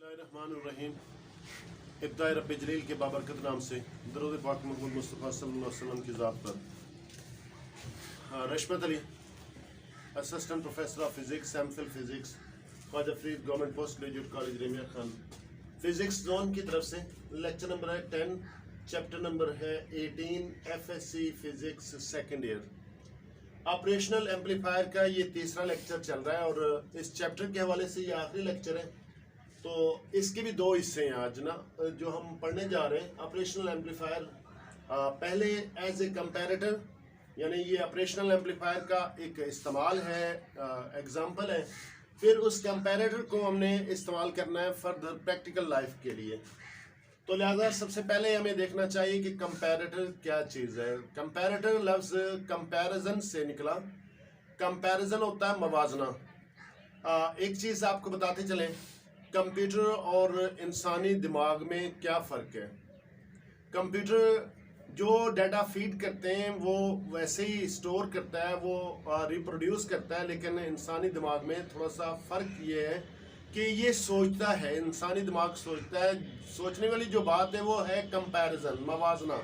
बिस्मिल्लाहिर्रहमानिर्रहीम। इब्तिदाई रब्बे जलील के बाबरकत नाम से दरूद पाक मोहम्मद मुस्तफ़ा सल्लल्लाहु अलैहि वसल्लम की ज़ात पर। Rashmat Ali, assistant professor of physics, MPhil physics, Khwaja Farid government post graduate college Rahim Yar Khan, physics zone की तरफ से। लेक्चर नंबर है 10, चैप्टर नंबर है 18, FSC physics second year. Operational amplifier का ये तीसरा लेक्चर चल रहा है और इस चैप्टर के हवाले से ये आखिरी लेक्चर है। तो इसके भी दो हिस्से हैं आज ना जो हम पढ़ने जा रहे हैं। ऑपरेशनल एम्पलीफायर पहले एज ए कंपैरेटर, यानी ये ऑपरेशनल एम्पलीफायर का एक इस्तेमाल है, एग्जांपल है। फिर उस कंपैरेटर को हमने इस्तेमाल करना है फर्दर प्रैक्टिकल लाइफ के लिए। तो लिहाजा सबसे पहले हमें देखना चाहिए कि कंपैरेटर क्या चीज़ है। कंपैरेटर लफ्ज़ कंपैरिजन से निकला। कंपैरिजन होता है मवाजना। एक चीज़ आपको बताते चलें, कंप्यूटर और इंसानी दिमाग में क्या फ़र्क है। कंप्यूटर जो डाटा फीड करते हैं वो वैसे ही स्टोर करता है, वो रिप्रोड्यूस करता है, लेकिन इंसानी दिमाग में थोड़ा सा फ़र्क ये है कि ये सोचता है। इंसानी दिमाग सोचता है। सोचने वाली जो बात है वो है कंपैरिजन, मवाजना।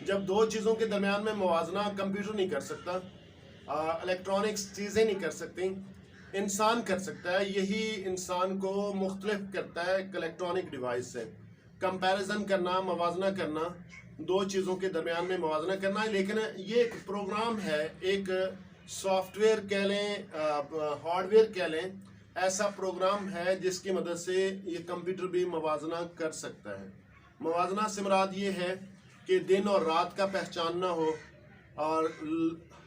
जब दो चीज़ों के दरमियान में मवाजना कंप्यूटर नहीं कर सकता, इलेक्ट्रॉनिक्स चीज़ें नहीं कर सकती, इंसान कर सकता है। यही इंसान को मुख्तलिफ करता है इलेक्ट्रॉनिक डिवाइस से। कंपैरिजन करना, मवाजना करना, दो चीज़ों के दरमियान में मवाजना करना। लेकिन ये एक प्रोग्राम है, एक सॉफ्टवेयर कह लें, हार्डवेयर कह लें, ऐसा प्रोग्राम है जिसकी मदद से ये कंप्यूटर भी मवाजना कर सकता है। मवाजना से मुराद ये है कि दिन और रात का पहचानना हो, और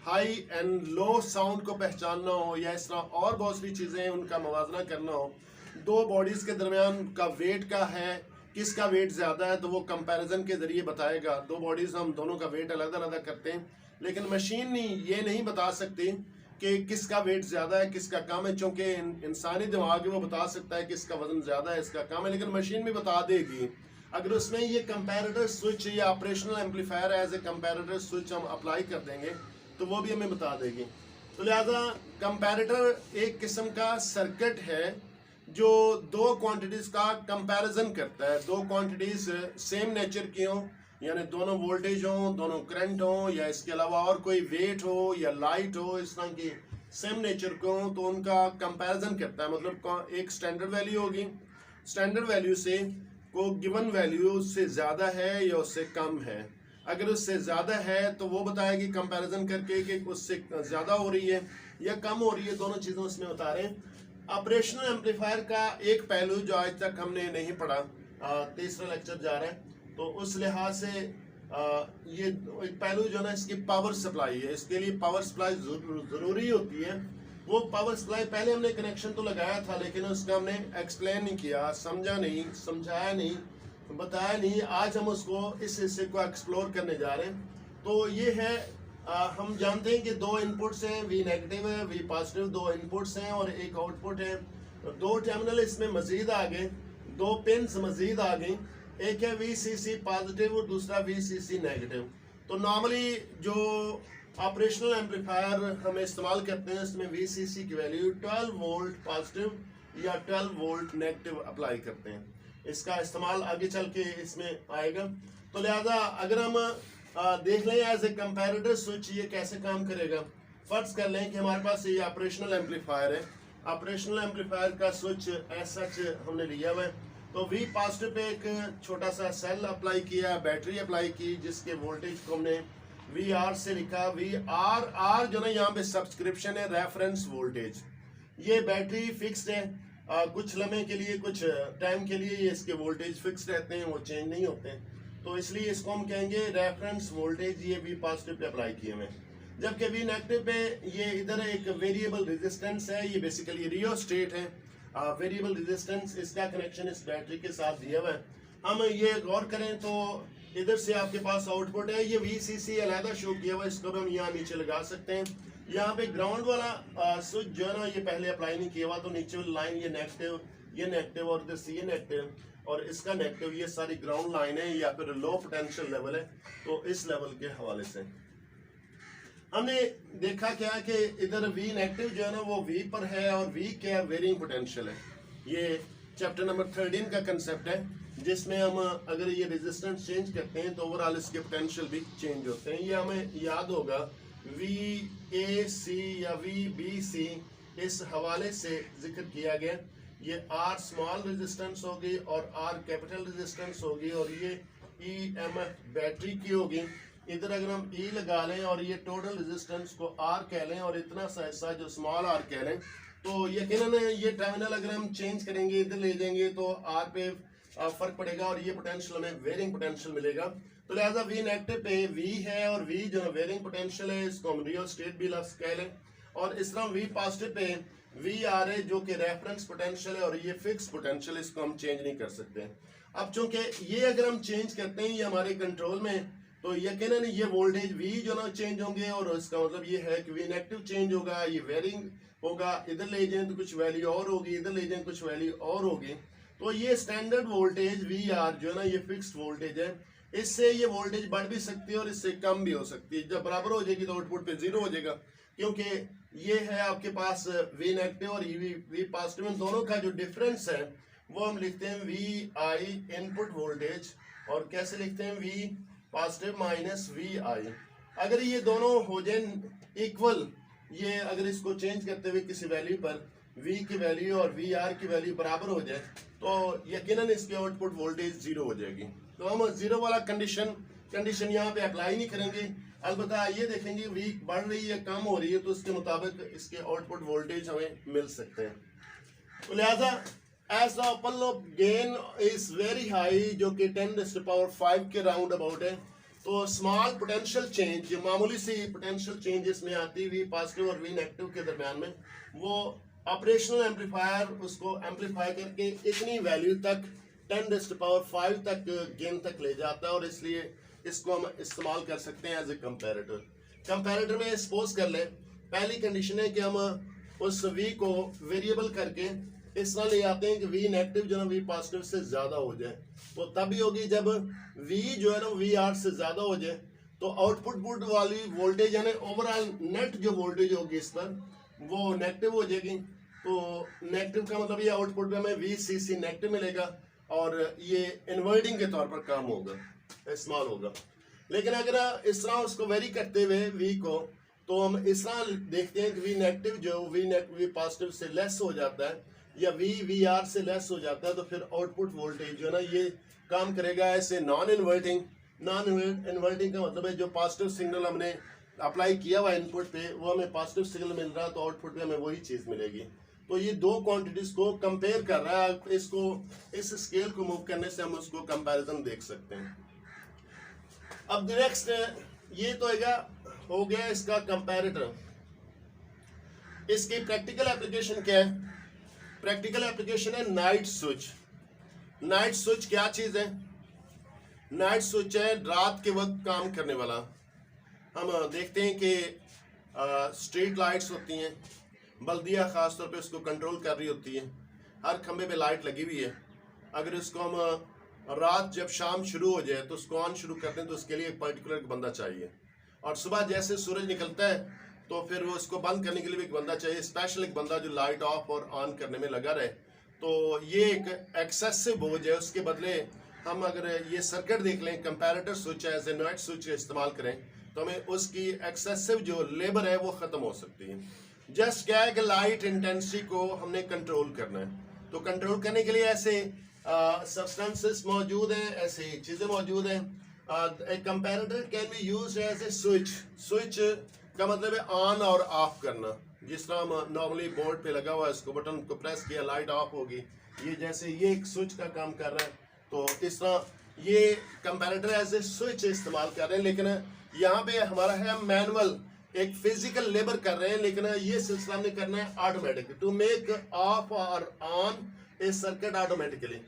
हाई एंड लो साउंड को पहचानना हो, या इस तरह और बहुत सी चीज़ें उनका मवाजना करना हो। दो बॉडीज़ के दरमियान का वेट का है, किसका वेट ज़्यादा है, तो वो कंपैरिजन के ज़रिए बताएगा। दो बॉडीज़ हम दोनों का वेट अलग अलग करते हैं, लेकिन मशीन ये नहीं बता सकती कि किसका वेट ज़्यादा है, किसका कम है। चूँकि इंसानी दिमाग वो बता सकता है कि इसका वज़न ज़्यादा है, इसका कम है, लेकिन मशीन भी बता देगी। अगर उसमें ये कंपैरेटर स्विच या operational amplifier as a comparator switch हम अप्लाई कर देंगे तो वो भी हमें बता देगी। तो लिहाजा कंपैरेटर एक किस्म का सर्किट है जो दो क्वांटिटीज़ का कंपैरिजन करता है। दो क्वांटिटीज़ सेम नेचर की हों, यानी दोनों वोल्टेज हों, दोनों करंट हों, या इसके अलावा और कोई वेट हो या लाइट हो, इस तरह की सेम नेचर को हों, तो उनका कंपैरिजन करता है। मतलब एक स्टैंडर्ड वैल्यू होगी, स्टैंडर्ड वैल्यू से को गिवन वैल्यू उससे ज़्यादा है या उससे कम है। अगर उससे ज़्यादा है तो वो बताएगी कंपैरिजन करके कि उससे ज़्यादा हो रही है या कम हो रही है, दोनों चीज़ों उसमें बता रहे हैं। ऑपरेशनल एम्पलीफायर का एक पहलू जो आज तक हमने नहीं पढ़ा, तीसरा लेक्चर जा रहा है, तो उस लिहाज से ये एक पहलू जो ना इसकी पावर सप्लाई है। इसके लिए पावर सप्लाई ज़रूरी होती है। वो पावर सप्लाई पहले हमने कनेक्शन तो लगाया था, लेकिन उसका हमने एक्सप्लेन नहीं किया, समझा नहीं, समझाया नहीं, बताया नहीं। आज हम उसको इस हिस्से को एक्सप्लोर करने जा रहे हैं। तो ये है, हम जानते हैं कि दो इनपुट्स हैं, V नेगेटिव है, V पॉजिटिव, दो इनपुट्स हैं और एक आउटपुट है। दो टर्मिनल इसमें मजीद आ गए, दो पिन्स मजीद आ गई। एक है VCC पॉजिटिव और दूसरा VCC नेगेटिव। तो नॉर्मली जो ऑपरेशनल एम्पलीफायर हम इस्तेमाल करते हैं उसमें VCC की वैल्यू 12 वोल्ट पॉजिटिव या 12 वोल्ट नेगेटिव अप्लाई करते हैं। इसका इस्तेमाल आगे चल के इसमें आएगा। तो लिहाजा अगर हम देख लें एज ए कंपैरेटर स्विच ये कैसे काम करेगा। फर्ज कर लें कि हमारे पास ये ऑपरेशनल एम्पलीफायर है। ऑपरेशनल एम्पलीफायर का स्विच ऐसा हमने लिया हुआ है। तो V पॉजिटिव पे एक छोटा सा सेल अप्लाई किया, बैटरी अप्लाई की, जिसके वोल्टेज को हमने VR से लिखा। VR जो ना यहाँ पे सब्सक्रिप्शन है, रेफरेंस वोल्टेज। ये बैटरी फिक्स्ड है, कुछ लम्हे के लिए, कुछ टाइम के लिए ये इसके वोल्टेज फिक्स रहते हैं, वो चेंज नहीं होते हैं। तो इसलिए इसको हम कहेंगे रेफरेंस वोल्टेज। ये V पॉजिटिव पे अप्लाई किए हुए, जबकि V नेगेटिव पे ये इधर एक वेरिएबल रेजिस्टेंस है। ये बेसिकली रियोस्टेट है, वेरिएबल रेजिस्टेंस। इसका कनेक्शन इस बैटरी के साथ दिया हुआ है। हम ये गौर करें तो इधर से आपके पास आउटपुट है, ये VCC अलहदा शो किया हुआ, इसको हम यहाँ नीचे लगा सकते हैं। यहाँ पे ग्राउंड वाला स्विच जो है ना ये पहले अप्लाई नहीं किया हुआ, तो नीचे वाली लाइन ये नेगेटिव और इधर से ये नेगेटिव और इसका नेगेटिव, ये सारी ग्राउंड लाइन है या फिर लो पोटेंशियल लेवल है। तो इस लेवल के हवाले से हमने देखा क्या कि इधर V नेगेटिव जो है ना वो V पर है और V क्या वेरिंग पोटेंशियल है। ये चैप्टर नंबर 13 का कंसेप्ट है, जिसमें हम अगर ये रेजिस्टेंस चेंज करते हैं तो ओवरऑल इसके पोटेंशियल भी चेंज होते हैं। ये हमें याद होगा VAC या VBC इस हवाले से जिक्र किया गया। ये R स्मॉल रेजिस्टेंस होगी और R कैपिटल रेजिस्टेंस होगी और ये EMF बैटरी की होगी। इधर अगर हम E लगा लें और ये टोटल रेजिस्टेंस को R कह लें और इतना सा हिस्सा जो स्मॉल r कह लें, तो यकीनन ये टर्मिनल अगर हम चेंज करेंगे, इधर ले जाएंगे तो R पे फर्क पड़ेगा और ये पोटेंशियल हमें वेरिंग पोटेंशियल मिलेगा। तो लिहाजा V नेगेटिव पे V है और V जो है वेरिंग पोटेंशियल है, इसको हम रियल स्टेट भी लफ्ज कह लें। और इस तरह V पॉजिटिव पे VR है जो कि रेफरेंस पोटेंशियल है और ये फिक्स पोटेंशियल, इसको हम चेंज नहीं कर सकते। अब चूंकि ये अगर हम चेंज करते हैं ये हमारे कंट्रोल में, तो यकीनन ये वोल्टेज V जो ना चेंज होंगे और इसका मतलब ये है कि V नेगेटिव चेंज होगा, ये वेरिंग होगा। इधर ले जाएं तो कुछ वैल्यू और होगी, इधर ले जाएं कुछ वैल्यू और होगी। तो ये स्टैंडर्ड वोल्टेज VR जो है ना, ये फिक्स्ड वोल्टेज है। इससे ये वोल्टेज बढ़ भी सकती है और इससे कम भी हो सकती है। जब बराबर हो जाएगी तो आउटपुट पे 0 हो जाएगा, क्योंकि ये है आपके पास V नेगेटिव और V पॉजिटिव, इन दोनों का जो डिफरेंस है वो हम लिखते हैं VI इनपुट वोल्टेज। और कैसे लिखते हैं? V positive minus VI। अगर ये दोनों हो जाए इक्वल, ये अगर इसको चेंज करते हुए किसी वैल्यू पर V की वैल्यू और VR की वैल्यू बराबर हो जाए तो यकीनन इसकी आउटपुट वोल्टेज 0 हो जाएगी। तो हम 0 वाला कंडीशन यहाँ पे अप्लाई नहीं करेंगे। अलबत्ता ये देखेंगे V बढ़ रही है कम हो रही है तो उसके मुताबिक इसके आउटपुट वोल्टेज हमें मिल सकते हैं। तो लिहाजा as the open loop gain is very high, जो कि 10⁵ के राउंड अबाउट है। तो स्मॉल पोटेंशियल चेंज, मामूली सी पोटेंशियल चेंज इसमें आती है V पॉजिटिव और V नेगेटिव के दरमियान में, वो ऑपरेशनल एम्पलीफायर उसको एम्पलीफाई करके इतनी वैल्यू तक 10⁵ तक गेन तक ले जाता है और इसलिए इसको हम इस्तेमाल कर सकते हैं एज ए कंपैरेटर। कंपैरेटर में सपोज कर ले, पहली कंडीशन है कि हम उस V को वेरिएबल करके इस तरह ले आते हैं कि V नेगेटिव जो है V पॉजिटिव से ज्यादा हो जाए। तो तभी होगी जब V जो है ना VR से ज्यादा हो जाए तो आउटपुट बुट वाली वोल्टेज यानी ओवरऑल नेट जो वोल्टेज होगी इस पर वो नेगेटिव हो जाएगी। तो नेगेटिव का मतलब ये आउटपुट में हमें VCC नेगेटिव मिलेगा और ये इन्वर्टिंग के तौर पर काम होगा, इस्तेमाल होगा। लेकिन अगर इस तरह उसको वेरी करते हुए V को, तो हम इस तरह देखते हैं कि V नेगेटिव जो V पॉजिटिव से लेस हो जाता है या VR से लेस हो जाता है, तो फिर आउटपुट वोल्टेज जो है ना ये काम करेगा ऐसे नॉन इन्वर्टिंग का मतलब है जो पॉजिटिव सिग्नल हमने अप्लाई किया हुआ इनपुट पे वो हमें पॉजिटिव सिग्नल मिल रहा है तो आउटपुट पे हमें वही चीज मिलेगी। तो ये दो क्वांटिटीज को कंपेयर कर रहा है, इसको इस स्केल को मूव करने से हम उसको कंपैरिजन देख सकते हैं। अब नेक्स्ट ये तो हो गया इसका कंपैरेटर। इसकी प्रैक्टिकल एप्लीकेशन क्या है? प्रैक्टिकल एप्लीकेशन है नाइट स्विच। नाइट स्विच क्या चीज है? नाइट स्विच है रात के वक्त काम करने वाला। हम देखते हैं कि स्ट्रीट लाइट्स होती हैं, बल्दिया खास तौर पे उसको कंट्रोल कर रही होती है, हर खंबे पे लाइट लगी हुई है। अगर इसको हम रात जब शाम शुरू हो जाए तो उसको ऑन शुरू करते हैं तो उसके लिए एक पर्टिकुलर बंदा चाहिए, और सुबह जैसे सूरज निकलता है तो फिर वो इसको बंद करने के लिए भी एक बंदा चाहिए, स्पेशल एक बंदा जो लाइट ऑफ और ऑन करने में लगा रहे। तो ये एक एक्सेसिव बोझ है। उसके बदले हम अगर ये सर्किट देख लें, कंपैरेटर स्विच है एज ए नाइट स्विच का इस्तेमाल करें तो हमें उसकी एक्सेसिव जो लेबर है वो खत्म हो सकती है। जस्ट क्या है कि लाइट इंटेंसिटी को हमने कंट्रोल करना है, तो कंट्रोल करने के लिए ऐसे सब्सटेंसेस मौजूद हैं, ऐसी चीजें मौजूद हैं। एक comparator can be used as a switch. Switch का मतलब है ऑन और ऑफ करना। जिस तरह हम नॉर्मली बोर्ड पे लगा हुआ है, इसको बटन को प्रेस किया लाइट ऑफ होगी, ये जैसे ये एक स्विच का काम कर रहा है, तो इस तरह ये कंपैरेटर एज ए स्विच इस्तेमाल कर रहे हैं। लेकिन यहाँ पे हमारा है मैनुअल, एक फिजिकल लेबर कर रहे हैं, लेकिन ये सिलसिला हमने करना है ऑटोमेटिक टू मेक ऑफ और on A circuit automatically.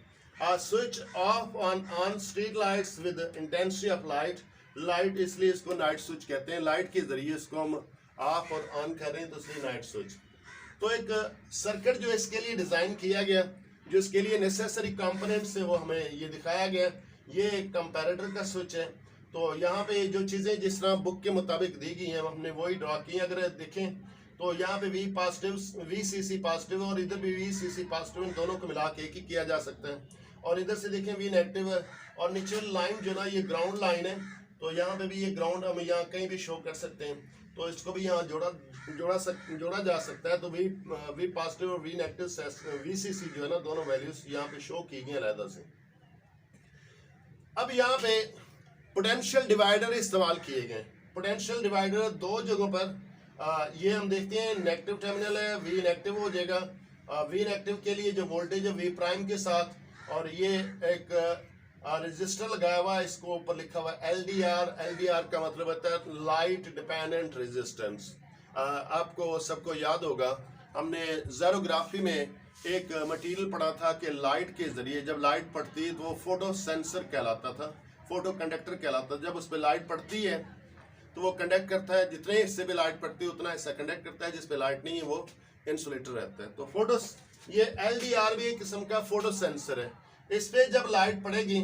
Switch off on street lights with intensity of light, इसलिए इसको नाइट स्विच कहते हैं। लाइट के जरिए इसको हम ऑफ और ऑन कर रहे हैं तो इसलिए नाइट स्विच। तो एक सर्किट जो इसके लिए डिजाइन किया गया, जो इसके लिए नेसेसरी कंपोनेंट्स है वो हमें ये दिखाया गया। ये एक कंपैरेटर का स्विच है। तो यहाँ पे जो चीजें जिस तरह बुक के मुताबिक दी गई हैं हमने वही ड्रॉ की हैं। अगर देखें तो यहाँ पे V पॉजिटिव, VCC पॉजिटिव और इधर भी VCC पॉजिटिव, इन दोनों को मिला के एक ही किया जा सकता है। और इधर से देखें V नेगेटिव है और नीचे लाइन जो ना ये ग्राउंड लाइन है, तो यहाँ पे भी ये ग्राउंड हम यहाँ कहीं भी शो कर सकते हैं, तो इसको भी यहाँ जोड़ा जा सकता है। तो V पॉजिटिव और V नेगेटिव VCC जो है ना दोनों वैल्यूज यहाँ पे शो की गई अलग से। अब यहाँ पे पोटेंशियल डिवाइडर इस्तेमाल किए गए। पोटेंशियल डिवाइडर दो जगहों पर ये हम देखते हैं, नेगेटिव टर्मिनल है, V नेगेटिव हो जाएगा। V नेगेटिव के लिए जो वोल्टेज है V प्राइम के साथ, और ये एक रेजिस्टर लगाया हुआ है, इसको ऊपर लिखा हुआ है LDR। LDR का मतलब होता है लाइट डिपेंडेंट रेजिस्टेंस। आपको सबको याद होगा, हमने ज़ेरोग्राफी में एक मटेरियल पढ़ा था कि लाइट के जरिए जब लाइट पड़ती है तो वो फोटो सेंसर कहलाता था, फोटो कंडक्टर कहलाता था। जब उस पर लाइट पड़ती है तो वो कंडक्ट करता है, जितने हिस्से पे लाइट पड़ती है उतना हिस्सा कंडक्ट करता है, जिस पे लाइट नहीं है वो इंसुलेटर रहता है। तो फोटो, ये LDR भी एक किस्म का फोटो सेंसर है। इस पे जब लाइट पड़ेगी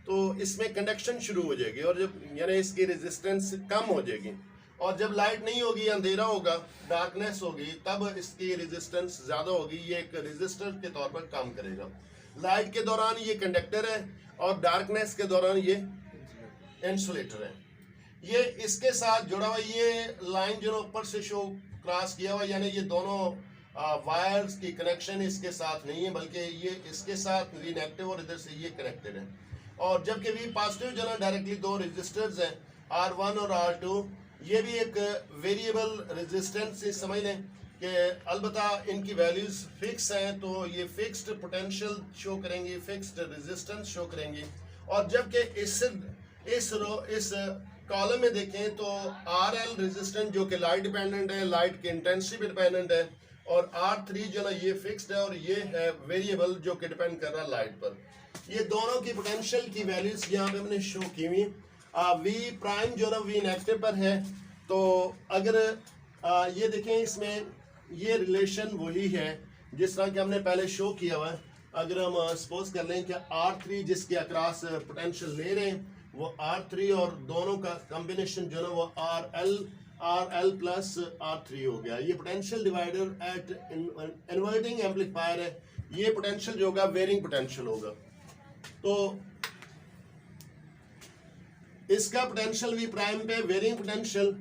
तो इसमें कंडक्शन शुरू हो जाएगी और जब यानी इसकी रेजिस्टेंस कम हो जाएगी, और जब लाइट नहीं होगी, अंधेरा होगा, डार्कनेस होगी, तब इसकी रेजिस्टेंस ज्यादा होगी। ये एक रेजिस्टर के तौर पर काम करेगा। लाइट के दौरान ये कंडक्टर है और डार्कनेस के दौरान ये इंसुलेटर है। ये इसके साथ जुड़ा हुआ, ये लाइन जो ऊपर से शो क्रॉस किया हुआ, यानी ये दोनों वायर्स की कनेक्शन इसके साथ नहीं है, बल्कि ये इसके साथ V नेगेटिव और इधर से ये कनेक्टेड है। और जबकि V पॉजिटिव जो ना डायरेक्टली दो रेजिस्टर्स हैं R1 और R2, ये भी एक वेरिएबल रेजिस्टेंस से समझ लें कि अलबत्ता इनकी वैल्यूज फिक्स हैं, तो ये फिक्स्ड पोटेंशियल शो करेंगे, फिक्स्ड रेजिस्टेंस शो करेंगे। और जबकि इस कॉलम में देखें तो RL रेजिस्टेंस जो कि लाइट डिपेंडेंट है, लाइट के इंटेंसिटी पे डिपेंडेंट है, और R3 जो ना ये फिक्स्ड है और ये है वेरिएबल जो कि डिपेंड कर रहा है लाइट पर। ये दोनों की पोटेंशियल की वैल्यूज यहाँ पे हमने शो की हुई। V प्राइम जो ना V नेगेटिव पर है, तो अगर ये देखें इसमें ये रिलेशन वही है जिस तरह कि हमने पहले शो किया हुआ है। अगर हम सपोज कर लें कि R3 जिसके अक्रॉस पोटेंशियल ले रहे हैं वो R3 और दोनों का कॉम्बिनेशन जो ना वो RL प्लस R3 हो गया। ये potential divider at inverting amplifier है। ये पोटेंशियल जो होगा वेरिंग पोटेंशियल होगा। तो इसका पोटेंशियल V प्राइम पे वेरिंग पोटेंशियल,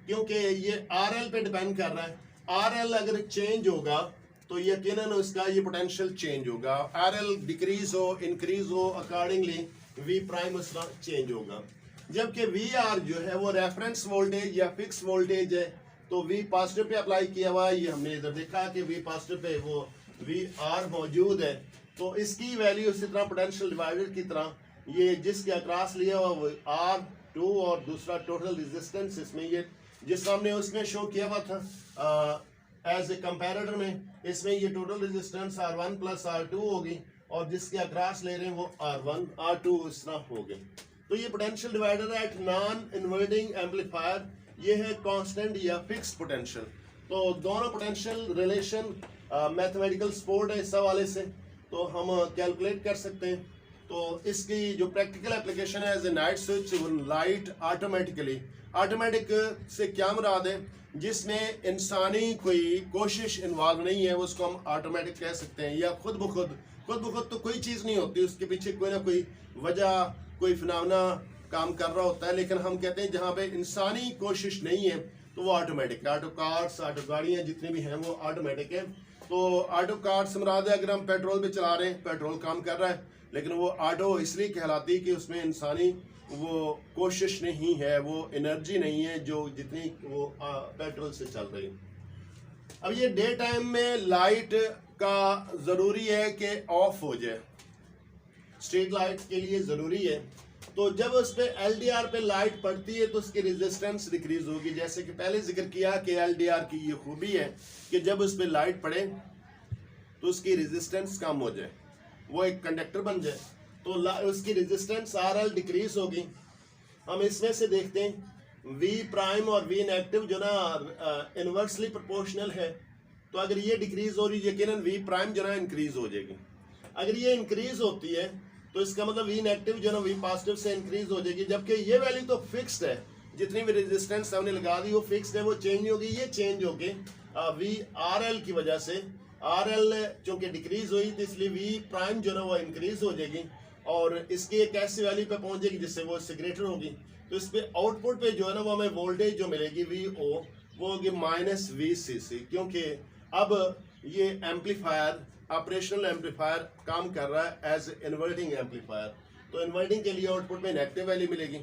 क्योंकि ये RL पे डिपेंड कर रहा है। RL अगर चेंज होगा तो यकीनन उसका ये पोटेंशियल चेंज होगा। RL डिक्रीज हो इंक्रीज हो अकॉर्डिंगली V प्राइम उसका चेंज होगा। जबकि VR जो है वो रेफरेंस वोल्टेज या फिक्स वोल्टेज है, तो V पॉजिटिव पे अप्लाई किया हुआ है। ये हमने इधर देखा कि V पॉजिटिव पे वो VR मौजूद है, तो इसकी वैल्यू इसी तरह पोटेंशियल डिवाइडर की तरह ये जिसके अक्रॉस लिया हुआ वो R2 और दूसरा टोटल रेजिस्टेंस इसमें ये जिस हमने उसमें शो किया हुआ था एज ए कंपैरेटर में, इसमें ये total resistance R1 plus R2 होगी और जिसके अक्रॉस ले रहे हैं वो R1 R2 इस तरह हो गए। तो ये potential divider at non inverting amplifier, ये है कांस्टेंट या फिक्स पोटेंशियल। तो दोनों पोटेंशियल रिलेशन मैथमेटिकल सपोर्ट है इस हवाले से, तो हम कैलकुलेट कर सकते हैं। तो इसकी जो प्रैक्टिकल एप्लीकेशन है as a night switch, light automatic से क्या मुराद है, जिसमें इंसानी कोई कोशिश इन्वॉल्व नहीं है, उसको हम ऑटोमेटिक कह सकते हैं। या खुद ब खुद तो कोई चीज़ नहीं होती, उसके पीछे कोई ना कोई वजह, कोई फिनोमेना काम कर रहा होता है, लेकिन हम कहते हैं जहाँ पे इंसानी कोशिश नहीं है तो वो ऑटोमेटिक है। ऑटो कार्स, ऑटो गाड़ियाँ जितनी भी हैं वो ऑटोमेटिक है। तो ऑटो कार से मुराद है अगर हम पेट्रोल पे चला रहे हैं, पेट्रोल काम कर रहा है, लेकिन वो ऑटो इसलिए कहलाती है कि उसमें इंसानी वो कोशिश नहीं है, वो एनर्जी नहीं है जो जितनी वो पेट्रोल से चल रही। अब ये डे टाइम में लाइट का ज़रूरी है कि ऑफ हो जाए, स्ट्रीट लाइट के लिए ज़रूरी है। तो जब उस पर LDR पे लाइट पड़ती है तो उसकी रेजिस्टेंस डिक्रीज होगी। जैसे कि पहले जिक्र किया कि LDR की ये खूबी है कि जब उस पर लाइट पड़े तो उसकी रेजिस्टेंस कम हो जाए, वो एक कंडक्टर बन जाए, तो उसकी रेजिस्टेंस RL डिक्रीज होगी। हम इसमें से देखते हैं V प्राइम और V नेगेटिव जो ना इनवर्सली प्रोपोर्शनल है, तो अगर ये डिक्रीज हो रही है यकीनन V प्राइम जो ना इंक्रीज हो जाएगी। अगर ये इंक्रीज होती है तो इसका मतलब V नेगेटिव जो ना V पॉजिटिव से इंक्रीज हो जाएगी। जबकि ये वैल्यू तो फिक्स्ड है, जितनी भी रेजिस्टेंस हमने लगा दी वो फिक्स्ड है, वो चेंज होगी। ये चेंज होगी वी आर एल की वजह से, आर एल चूंकि डिक्रीज हुई तो इसलिए वी प्राइम जो है वो इंक्रीज हो जाएगी और इसकी एक ऐसी वैल्यू पे पहुंच जाएगी जिससे वो सिग्रेटर होगी। तो इस पे आउटपुट पे जो है ना वो हमें वोल्टेज जो मिलेगी वी ओ वो होगी माइनस वी सी सी, क्योंकि अब ये एम्पलीफायर ऑपरेशनल एम्पलीफायर काम कर रहा है एज इन्वर्टिंग एम्पलीफायर। तो इन्वर्टिंग के लिए आउटपुट में नेगेटिव वैल्यू मिलेगी।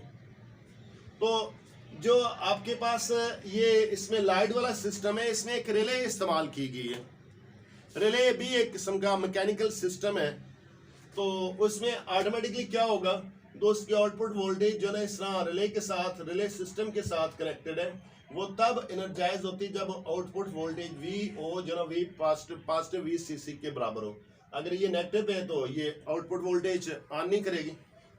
तो जो आपके पास ये इसमें लाइट वाला सिस्टम है, इसमें एक रिले इस्तेमाल की गई है। रिले भी एक किस्म का मैकेनिकल सिस्टम है। तो उसमें ऑटोमेटिकली क्या होगा, तो उसकी आउटपुट वोल्टेज जो है इस तरह रिले के साथ, रिले सिस्टम के साथ कनेक्टेड है, वो तब एनर्जाइज होती जब आउटपुट वोल्टेज वी ओ जो ना वी पॉजिटिव वी सी सी के बराबर हो। अगर ये नेगेटिव है तो ये आउटपुट वोल्टेज ऑन नहीं करेगी।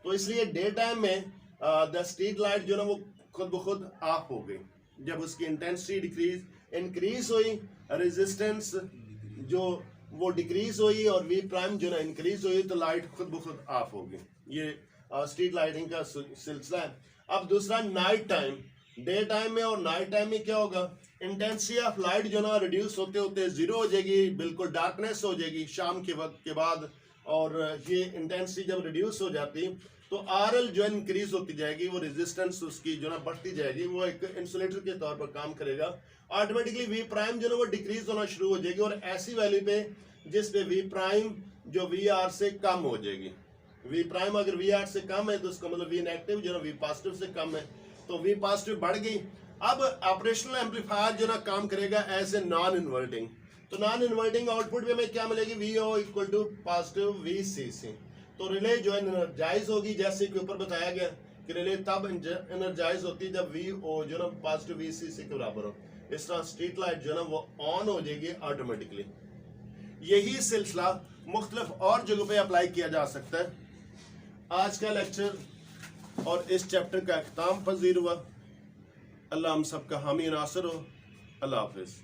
तो इसलिए डे टाइम में द स्ट्रीट लाइट जो ना वो खुद ब खुद ऑफ हो गई। जब उसकी इंटेंसिटी इंक्रीज हुई, रेजिस्टेंस जो वो डिक्रीज हुई और वी प्राइम जो ना इंक्रीज हुई, तो लाइट खुद ब खुद ऑफ हो गई। ये स्ट्रीट लाइटिंग का सिलसिला है। अब दूसरा नाइट टाइम, डे टाइम में और नाइट टाइम में क्या होगा, इंटेंसिटी ऑफ लाइट जो ना रिड्यूस होते होते जीरो हो जाएगी, बिल्कुल डार्कनेस हो जाएगी शाम के वक्त के बाद। और ये इंटेंसिटी जब रिड्यूस हो जाती तो आर एल जो है इंक्रीज होती जाएगी, वो रेजिस्टेंस उसकी जो ना बढ़ती जाएगी, वो एक इंसुलेटर के तौर पर काम करेगा। ऑटोमेटिकली वी प्राइम जो ना वो डिक्रीज होना शुरू हो जाएगी और ऐसी वैल्यू पे जिस पे वी प्राइम जो वी आर से कम हो जाएगी। वी प्राइम अगर वी आर से कम है तो उसका मतलब वी नेगेटिव जो ना वी पॉजिटिव से कम है, तो वी पॉजिटिव बढ़ गई। अब ऑपरेशनल एम्पलीफायर जो ना काम करेगा एज ए नॉन इन्वर्टिंग। तो नॉन इन्वर्टिंग आउटपुट में हमें क्या मिलेगी, V O equal to positive V C C. तो रिले जो है एनर्जाइज होगी, जैसे कि ऊपर बताया गया कि रिले तब एनर्जाइज होती है जब वी ओ जो ना पॉजिटिव वी सी सी के बराबर हो। इस तरह स्ट्रीट लाइट जो है ना वो ऑन हो जाएगी ऑटोमेटिकली। यही सिलसिला मुख्तलिफ और जगहों पे अप्लाई किया जा सकता है। आज का लेक्चर और इस चैप्टर का अख्ताम पजीर हुआ। अल्लाह हम सबका हामी नासर हो। अल्लाह हाफिज।